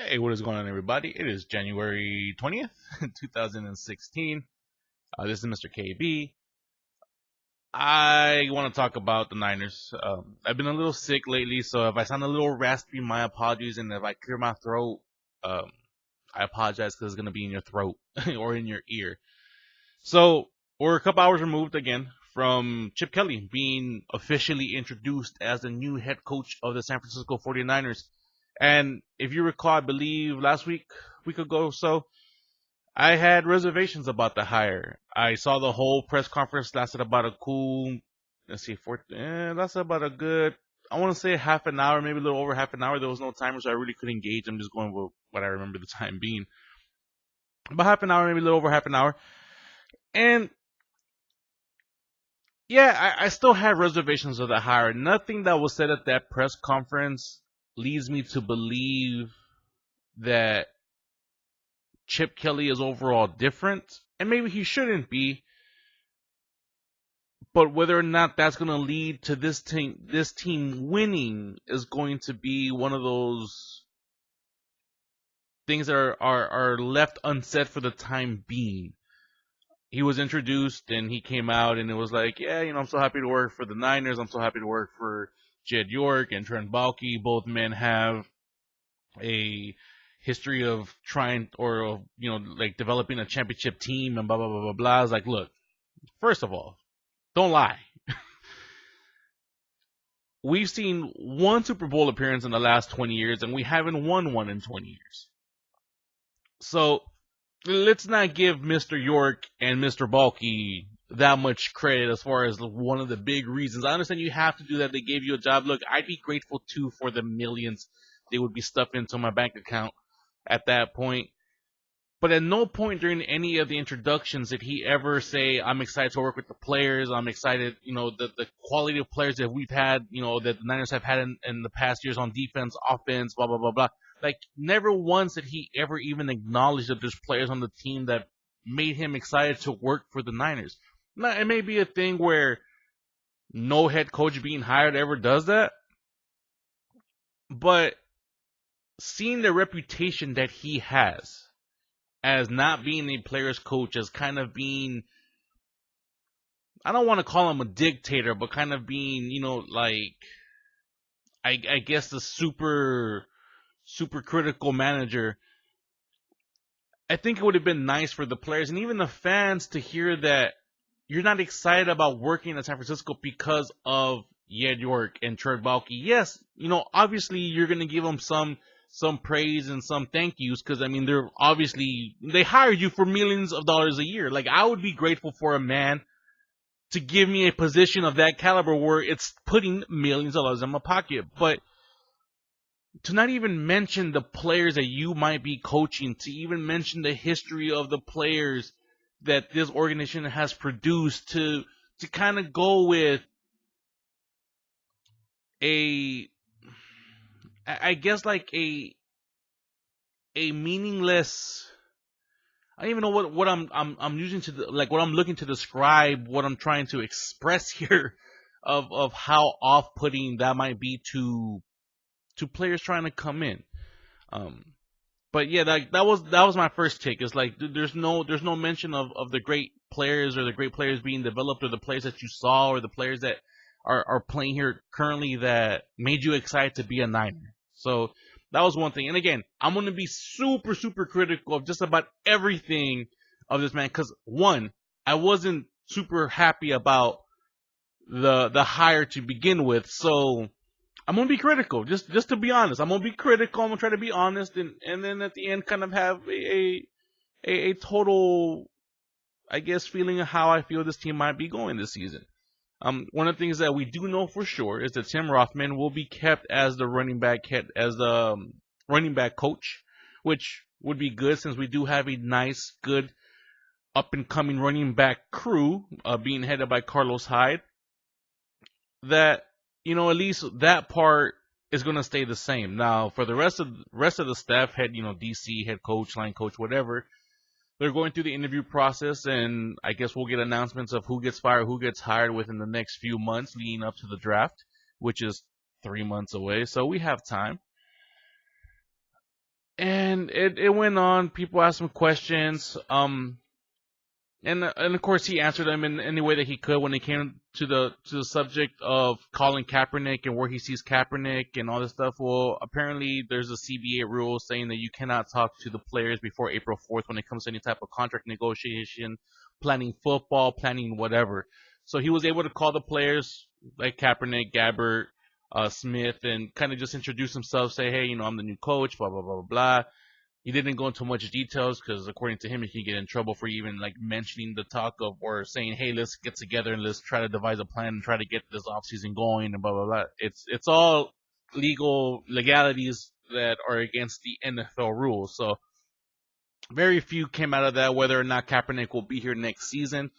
Hey, what is going on, everybody? It is January 20th, 2016. This is Mr. KB. I want to talk about the Niners. I've been a little sick lately, so if I sound a little raspy, my apologies. And if I clear my throat, um, I apologize because it's going to be in your throat or in your ear. So, we're a couple hours removed again from Chip Kelly being officially introduced as the new head coach of the San Francisco 49ers. And if you recall, I believe last week ago or so, I had reservations about the hire. I saw the whole press conference lasted about a cool, let's see, that's about a good, I want to say half an hour, maybe a little over half an hour. There was no timer, so I really couldn't gauge. I'm just going with what I remember the time being. About half an hour, maybe a little over half an hour. And yeah, I still have reservations of the hire. Nothing that was said at that press conference leads me to believe that Chip Kelly is overall different, and maybe he shouldn't be. But whether or not that's going to lead to this team winning is going to be one of those things that are left unsaid for the time being. He was introduced and he came out and it was like, yeah, I'm so happy to work for the Niners. I'm so happy to work for Jed York and Trent Baalke. Both men have a history of trying or like developing a championship team and blah blah blah blah blah. I was like, look, first of all, don't lie. We've seen one Super Bowl appearance in the last 20 years, and we haven't won one in 20 years. So let's not give Mr. York and Mr. Baalke that much credit as far as one of the big reasons. I understand you have to do that. They gave you a job. Look, I'd be grateful too for the millions they would be stuffed into my bank account at that point. But at no point during any of the introductions did he ever say, I'm excited to work with the players. I'm excited, the quality of players that we've had, that the Niners have had in the past years on defense, offense, blah, blah, blah, blah. Like, never once did he ever even acknowledge that there's players on the team that made him excited to work for the Niners. Now, it may be a thing where no head coach being hired ever does that, but seeing the reputation that he has as not being a player's coach, as kind of being, I don't want to call him a dictator, but kind of being, like, I guess the super critical manager. I think it would have been nice for the players and even the fans to hear that you're not excited about working in San Francisco because of Jed York and Trent Baalke. Yes, obviously you're going to give them some praise and some thank yous because, I mean, they hired you for millions of dollars a year. Like, I would be grateful for a man to give me a position of that caliber where it's putting millions of dollars in my pocket. But to not even mention the players that you might be coaching, to even mention the history of the players that this organization has produced, to kind of go with a, I guess, like a meaningless. I don't even know what I'm using like what I'm looking to describe what I'm trying to express here of how off-putting that might be to players trying to come in. But yeah, that was my first take. It's like there's no mention of the great players or the great players being developed or the players that you saw or the players that are playing here currently that made you excited to be a Niner. So that was one thing. And again, I'm gonna be super critical of just about everything of this man because one, I wasn't super happy about the hire to begin with. So I'm gonna be critical, just to be honest. I'm gonna be critical. I'm gonna try to be honest, and then at the end, kind of have a total, I guess, feeling of how I feel this team might be going this season. One of the things that we do know for sure is that Tim Rothman will be kept as the running back coach, which would be good since we do have a nice, good, up and coming running back crew being headed by Carlos Hyde. That at least that part is going to stay the same. Now, for the rest of the staff, head DC, head coach, line coach, whatever, they're going through the interview process, and I guess we'll get announcements of who gets fired, who gets hired within the next few months leading up to the draft, which is 3 months away. So we have time. it went on. People asked him questions. And of course he answered them in any way that he could when it came to the subject of Colin Kaepernick and where he sees Kaepernick and all this stuff. Well, apparently there's a CBA rule saying that you cannot talk to the players before April 4th when it comes to any type of contract negotiation, planning football, planning whatever. So he was able to call the players like Kaepernick, Gabbert, Smith, and kind of just introduce himself, say, hey, I'm the new coach, blah blah blah blah blah. He didn't go into much details because, according to him, he can get in trouble for even like mentioning the talk of or saying, "Hey, let's get together and let's try to devise a plan and try to get this offseason going." And blah blah blah. It's all legalities that are against the NFL rules. So very few came out of that. Whether or not Kaepernick will be here next season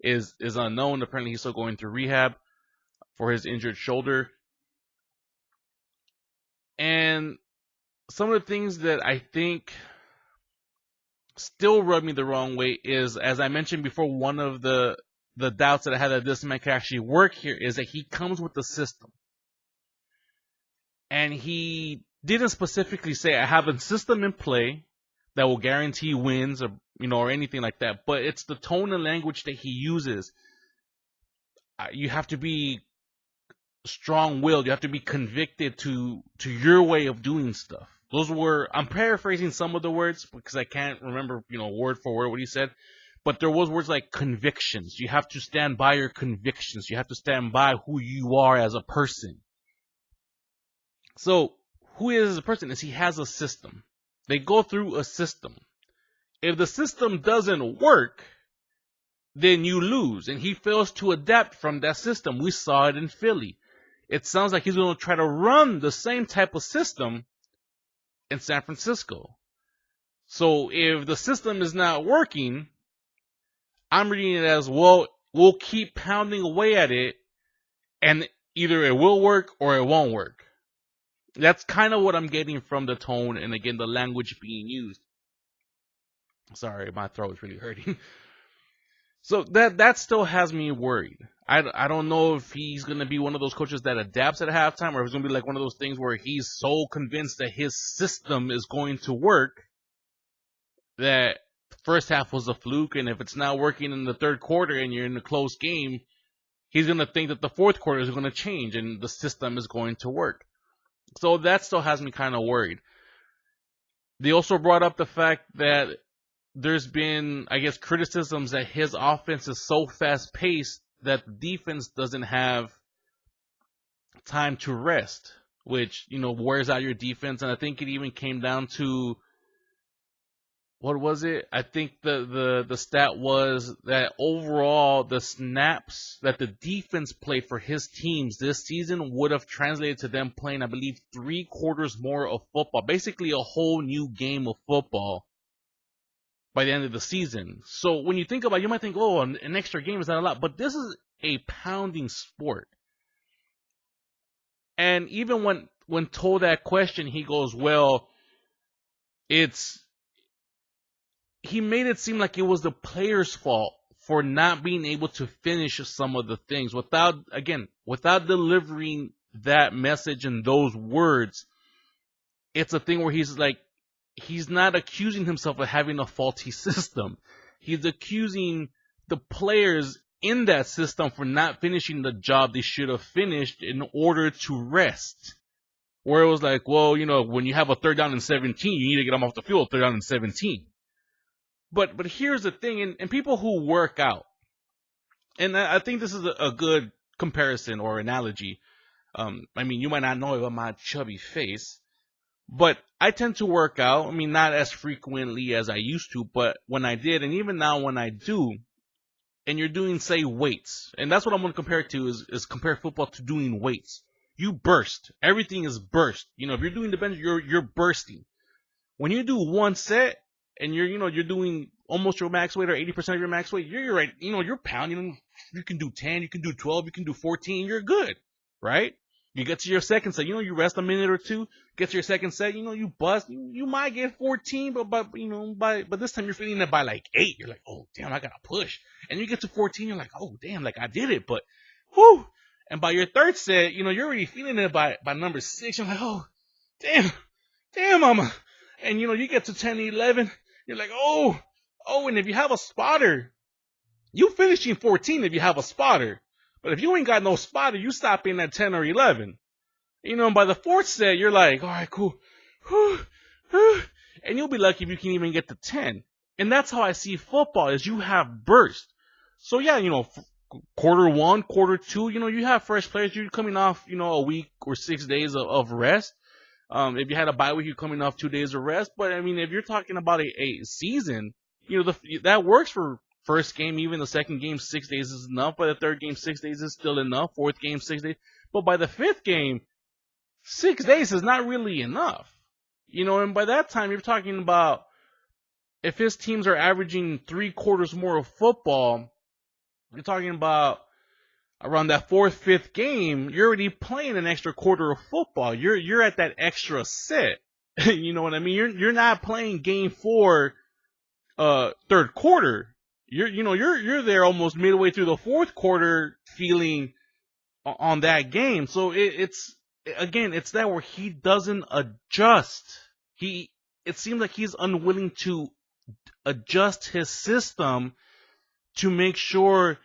is unknown. Apparently, he's still going through rehab for his injured shoulder. And some of the things that I think still rub me the wrong way is, as I mentioned before, one of the doubts that I had that this man can actually work here is that he comes with a system. And he didn't specifically say, I have a system in play that will guarantee wins or anything like that. But it's the tone and language that he uses. You have to be strong-willed. You have to be convicted to your way of doing stuff. I'm paraphrasing some of the words because I can't remember, word for word what he said. But there was words like convictions. You have to stand by your convictions. You have to stand by who you are as a person. So, who he is as a person is he has a system. They go through a system. If the system doesn't work, then you lose. And he fails to adapt from that system. We saw it in Philly. It sounds like he's going to try to run the same type of system in San Francisco. So if the system is not working, I'm reading it as, well, we'll keep pounding away at it, and either it will work or it won't work. That's kind of what I'm getting from the tone and, again, the language being used. Sorry, my throat is really hurting. So that still has me worried. I don't know if he's going to be one of those coaches that adapts at halftime, or if it's going to be like one of those things where he's so convinced that his system is going to work that the first half was a fluke, and if it's not working in the third quarter and you're in a close game, he's going to think that the fourth quarter is going to change and the system is going to work. So that still has me kind of worried. They also brought up the fact that there's been, I guess, criticisms that his offense is so fast-paced that the defense doesn't have time to rest, which, wears out your defense. And I think it even came down to, what was it? I think the stat was that overall the snaps that the defense played for his teams this season would have translated to them playing, I believe, 3 quarters more of football. Basically a whole new game of football by the end of the season. So when you think about it, you might think, oh, an extra game is not a lot. But this is a pounding sport. And even when told that question, he goes, well, he made it seem like it was the player's fault for not being able to finish some of the things without delivering that message and those words. It's a thing where he's like, he's not accusing himself of having a faulty system. He's accusing the players in that system for not finishing the job they should have finished in order to rest. Where it was like, well, when you have a 3rd down and 17, you need to get them off the field 3rd down and 17. But here's the thing, and people who work out, and I think this is a good comparison or analogy. You might not know it about my chubby face, but I tend to work out. Not as frequently as I used to, but when I did, and even now when I do, and you're doing, say, weights, and that's what I'm going to compare it to is compare football to doing weights. You burst. Everything is burst. If you're doing the bench, you're bursting. When you do one set and you're doing almost your max weight or 80% of your max weight, you're right. You're pounding. You can do 10, you can do 12, you can do 14. You're good, right? You get to your second set, you rest a minute or two. Get to your second set, you bust. You might get 14, but this time you're feeling it by like 8. You're like, oh damn, I gotta push. And you get to 14, you're like, oh damn, like I did it, but whew. And by your third set, you're already feeling it by number 6. You're like, oh damn, I'm And, you get to 10, 11, you're like, oh, and if you have a spotter, you finishing 14 if you have a spotter. But if you ain't got no spotter, you stop in at 10 or 11. And by the fourth set, you're like, all right, cool. And you'll be lucky if you can even get to 10. And that's how I see football, is you have burst. So yeah, quarter one, quarter two, you have fresh players. You're coming off, a week or 6 days of rest. If you had a bye week, you're coming off 2 days of rest. But I mean, if you're talking about a season, that works for first game. Even the second game, 6 days is enough. By the third game, 6 days is still enough. Fourth game, 6 days. But by the fifth game, 6 days is not really enough. And by that time, you're talking about, if his teams are averaging 3/4 more of football, you're talking about around that fourth, fifth game, you're already playing an extra quarter of football. You're at that extra set. You know what I mean? You're not playing game 4, third quarter. You're there almost midway through the fourth quarter, feeling on that game. So it's that where he doesn't adjust. It seems like he's unwilling to adjust his system to make sure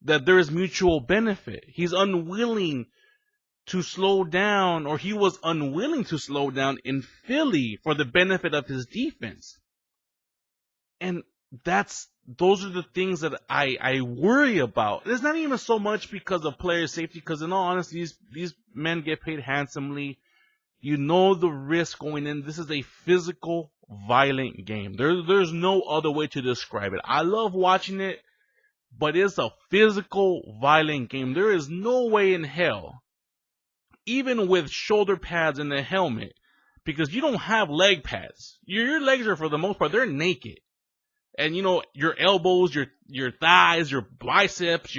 that there is mutual benefit. He's unwilling to slow down, or he was unwilling to slow down in Philly for the benefit of his defense. And those are the things that I worry about. It's not even so much because of player safety, because in all honesty, these men get paid handsomely. The risk going in. This is a physical, violent game. There's no other way to describe it. I love watching it, but it's a physical, violent game. There is no way in hell, even with shoulder pads and the helmet, because you don't have leg pads. Your legs are, for the most part, they're naked. And your elbows, your thighs, your biceps,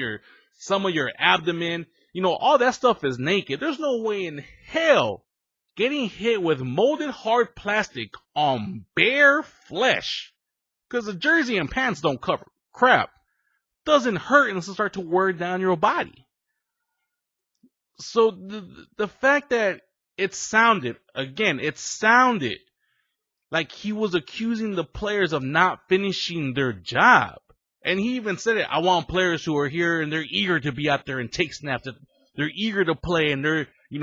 some of your abdomen, all that stuff is naked. There's no way in hell getting hit with molded hard plastic on bare flesh, because the jersey and pants don't cover crap, doesn't hurt unless it starts to wear down your body. So the fact that it sounded like he was accusing the players of not finishing their job. And he even said it, I want players who are here and they're eager to be out there and take snaps. They're eager to play, and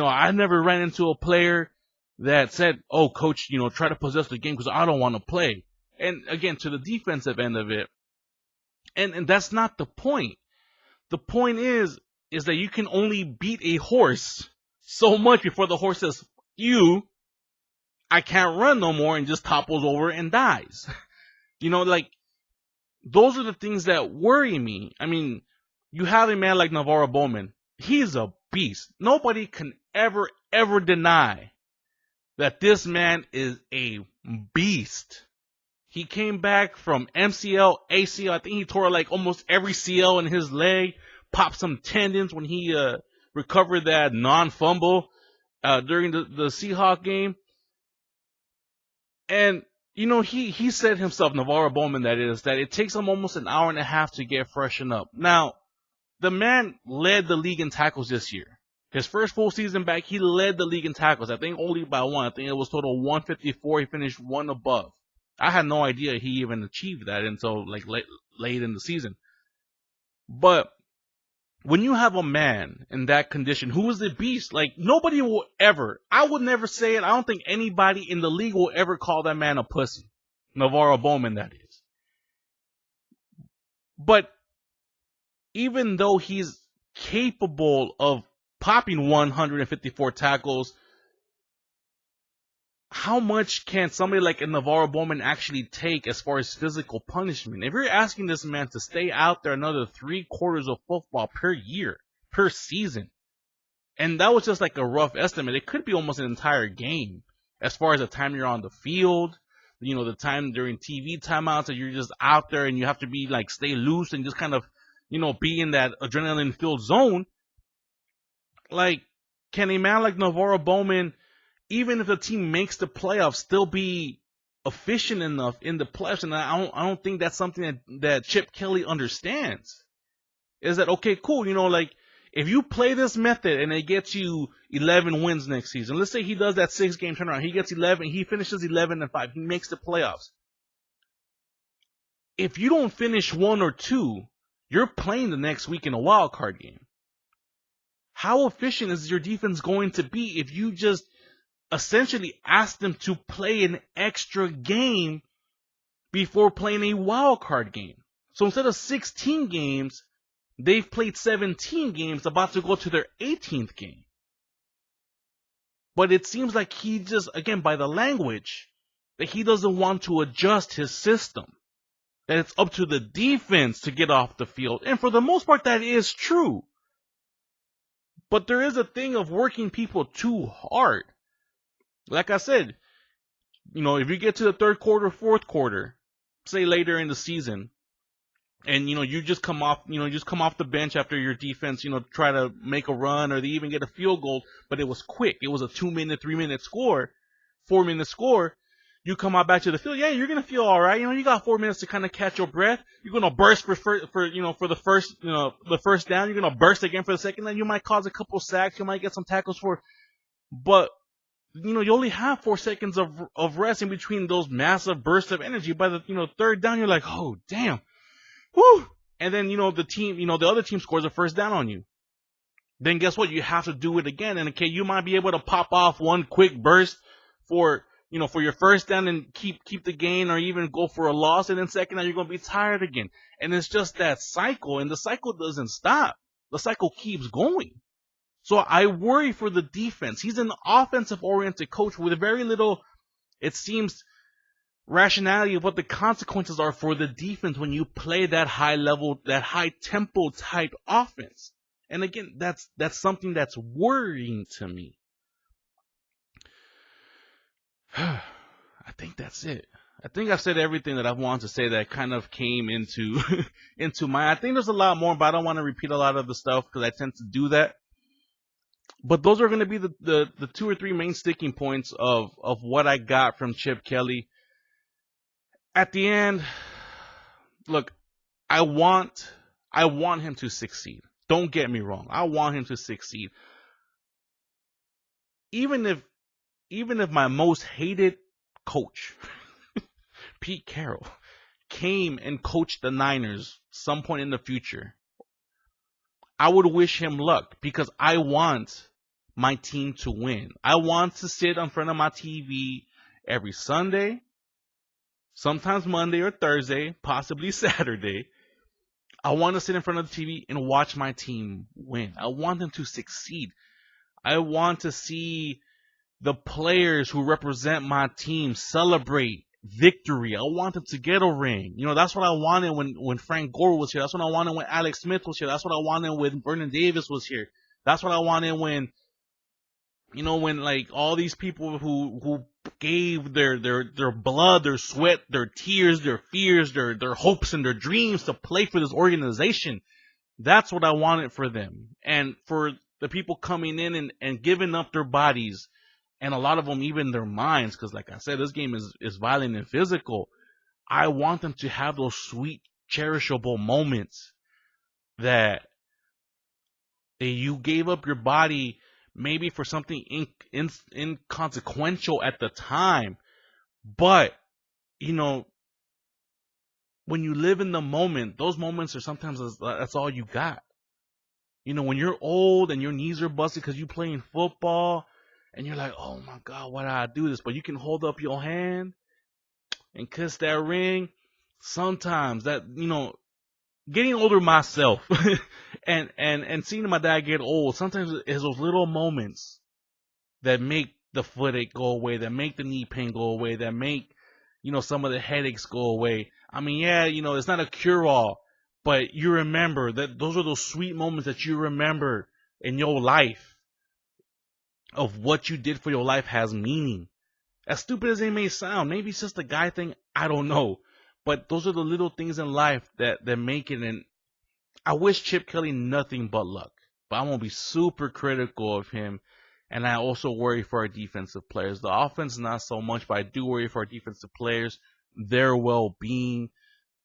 I never ran into a player that said, oh, coach, try to possess the game because I don't want to play. And again, to the defensive end of it, and that's not the point. The point is that you can only beat a horse so much before the horse says, I can't run no more, and just topples over and dies. Those are the things that worry me. I mean, you have a man like Navarro Bowman. He's a beast. Nobody can ever deny that this man is a beast. He came back from MCL, ACL. I think he tore like almost every CL in his leg, popped some tendons when he recovered that non-fumble during the Seahawk game. And, he said himself, Navarro Bowman that is, that it takes him almost an hour and a half to get freshened up. Now, the man led the league in tackles this year. His first full season back, he led the league in tackles. I think only by one. I think it was total 154. He finished one above. I had no idea he even achieved that until late in the season. But when you have a man in that condition who is a beast, nobody will ever, I would never say it. I don't think anybody in the league will ever call that man a pussy. Navarro Bowman, that is. But even though he's capable of popping 154 tackles, how much can somebody like a Navarro Bowman actually take as far as physical punishment? If you're asking this man to stay out there another 3/4 of football per year, per season, and that was just like a rough estimate, it could be almost an entire game as far as the time you're on the field, the time during TV timeouts that you're just out there and you have to be stay loose and just kind of, be in that adrenaline-filled zone. Can a man like Navarro Bowman, even if the team makes the playoffs, still be efficient enough in the playoffs? And I don't think that's something that Chip Kelly understands. Is that, okay, cool, If you play this method and it gets you 11 wins next season, let's say he does that 6-game turnaround, he gets 11, he finishes 11-5, he makes the playoffs. If you don't finish 1 or 2, you're playing the next week in a wild card game. How efficient is your defense going to be if you just essentially ask them to play an extra game before playing a wild card game? So instead of 16 games, they've played 17 games, about to go to their 18th game. But it seems like he just, again, by the language, that he doesn't want to adjust his system. That it's up to the defense to get off the field. And for the most part, that is true. But there is a thing of working people too hard. Like I said, if you get to the third quarter, fourth quarter, say later in the season, and you just come off the bench after your defense, try to make a run, or they even get a field goal, but it was quick. It was a 2-minute, 3-minute score, 4-minute score. You come out back to the field, yeah, you're gonna feel all right. You got 4 minutes to kind of catch your breath. You're gonna burst for the first down. You're gonna burst again for the second down. You might cause a couple sacks. You might get some tackles but you only have 4 seconds of rest in between those massive bursts of energy. By the third down, you're like, oh damn, whoo! And then the other team scores a first down on you. Then guess what? You have to do it again. And okay, you might be able to pop off one quick burst for your first down and keep the gain, or even go for a loss, and then second down you're going to be tired again. And it's just that cycle, and the cycle doesn't stop. The cycle keeps going. So I worry for the defense. He's an offensive-oriented coach with very little, it seems, rationality of what the consequences are for the defense when you play that high level, that high tempo type offense. And again, that's something that's worrying to me. I think that's it. I think I've said everything that I wanted to say that kind of came into I think there's a lot more, but I don't want to repeat a lot of the stuff because I tend to do that. But those are going to be the 2 or 3 main sticking points of what I got from Chip Kelly. At the end, look, I want him to succeed. Don't get me wrong. I want him to succeed. Even if my most hated coach, Pete Carroll, came and coached the Niners some point in the future, I would wish him luck because I want my team to win. I want to sit in front of my TV every Sunday, sometimes Monday or Thursday, possibly Saturday. I want to sit in front of the TV and watch my team win. I want them to succeed. I want to see the players who represent my team celebrate victory. I want them to get a ring. That's what I wanted when Frank Gore was here. That's what I wanted when Alex Smith was here. That's what I wanted when Vernon Davis was here. That's what I wanted when like all these people who gave their blood, their sweat, their tears, their fears, their hopes and their dreams to play for this organization. That's what I wanted for them. And for the people coming in and giving up their bodies, and a lot of them even their minds, because like I said, this game is violent and physical. I want them to have those sweet, cherishable moments that you gave up your body maybe for something inconsequential at the time. But, when you live in the moment, those moments are sometimes that's all you got. When you're old and your knees are busted because you're playing football, and you're like, oh my God, why did I do this? But you can hold up your hand and kiss that ring. Sometimes that, getting older myself and seeing my dad get old, sometimes it's those little moments that make the footache go away, that make the knee pain go away, that make, some of the headaches go away. I mean, yeah, it's not a cure-all, but you remember that those are those sweet moments that you remember in your life of what you did for your life has meaning. As stupid as it may sound, maybe it's just a guy thing, I don't know. But those are the little things in life that make it. And I wish Chip Kelly nothing but luck. But I'm going to be super critical of him. And I also worry for our defensive players. The offense, not so much, but I do worry for our defensive players, their well-being,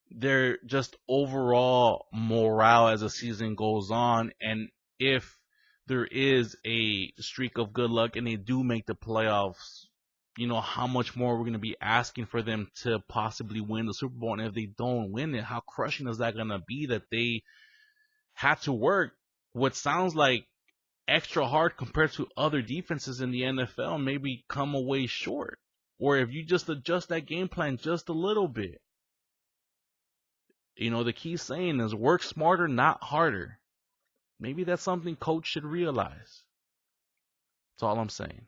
their just overall morale as the season goes on. And if there is a streak of good luck and they do make the playoffs, how much more we're going to be asking for them to possibly win the Super Bowl. And if they don't win it, how crushing is that going to be that they had to work what sounds like extra hard compared to other defenses in the NFL, and maybe come away short? Or if you just adjust that game plan just a little bit. The key saying is work smarter, not harder. Maybe that's something coach should realize. That's all I'm saying.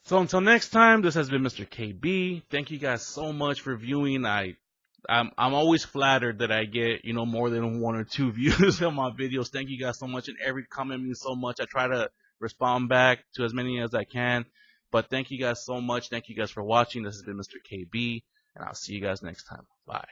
So until next time, this has been Mr. KB. Thank you guys so much for viewing. I'm always flattered that I get, more than 1 or 2 views on my videos. Thank you guys so much, and every comment means so much. I try to respond back to as many as I can. But thank you guys so much. Thank you guys for watching. This has been Mr. KB, and I'll see you guys next time. Bye.